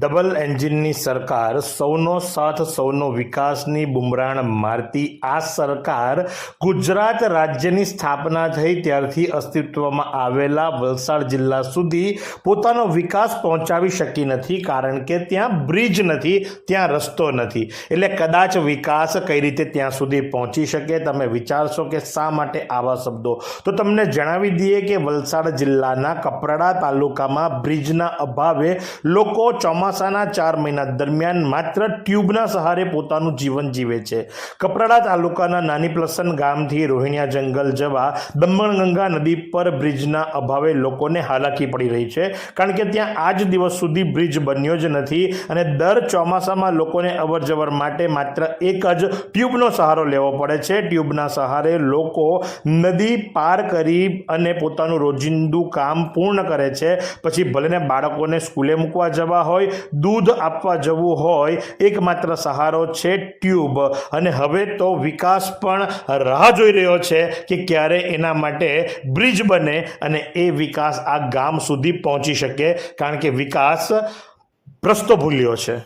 Double એન્જિનની સરકાર, સૌનો સાથ સૌનો વિકાસની બુમરાણ મારતી આ સરકાર ગુજરાત રાજ્યની સ્થાપના થઈ ત્યારથી અસ્તિત્વમાં આવેલા વલસાડ જિલ્લા સુધી પોતાનો વિકાસ પહોંચાવી શકી નથી, કારણ કે ત્યાં બ્રિજ નથી, ત્યાં રસ્તો નથી. એટલે કદાચ વિકાસ કઈ રીતે ત્યાં સુધી પહોંચી શકે? તમે વિચારશો કે શા માટે આવા શબ્દો? તો તમને જણાવી દઈએ કે વલસાડ જિલ્લાના કપરાડા તાલુકામાં બ્રિજના અભાવે લોકો ચોમાસાના 4 મહિના દરમિયાન માત્ર ટ્યુબના સહારે પોતાનું જીવન જીવે છે. કપરાડા તાલુકાના નાની પ્લસન ગામથી રોહિણિયા જંગલ જવા દમણગંગા નદી પર બ્રિજના અભાવે લોકોને હાલાકી પડી રહી છે, કારણ કે ત્યાં આજ દિવસ સુધી બ્રિજ બન્યો જ નથી અને દર ચોમાસામાં લોકોને અવરજવર માટે માત્ર એક જ ટ્યુબનો સહારો લેવો પડે છે. ટ્યુબના સહારે લોકો નદી પાર કરી અને પોતાનું રોજિંદુ કામ પૂર્ણ કરે છે. પછી ભલેને બાળકોને સ્કૂલે મૂકવા જવા હોય, દૂધ આપવા જવું હોય, એકમાત્ર સહારો છે ટ્યુબ. અને હવે તો વિકાસ પણ રાહ જોઈ રહ્યો છે કે ક્યારે એના માટે બ્રિજ બને અને એ વિકાસ આ ગામ સુધી પહોંચી શકે, કારણ કે વિકાસ રસ્તો ભૂલ્યો છે.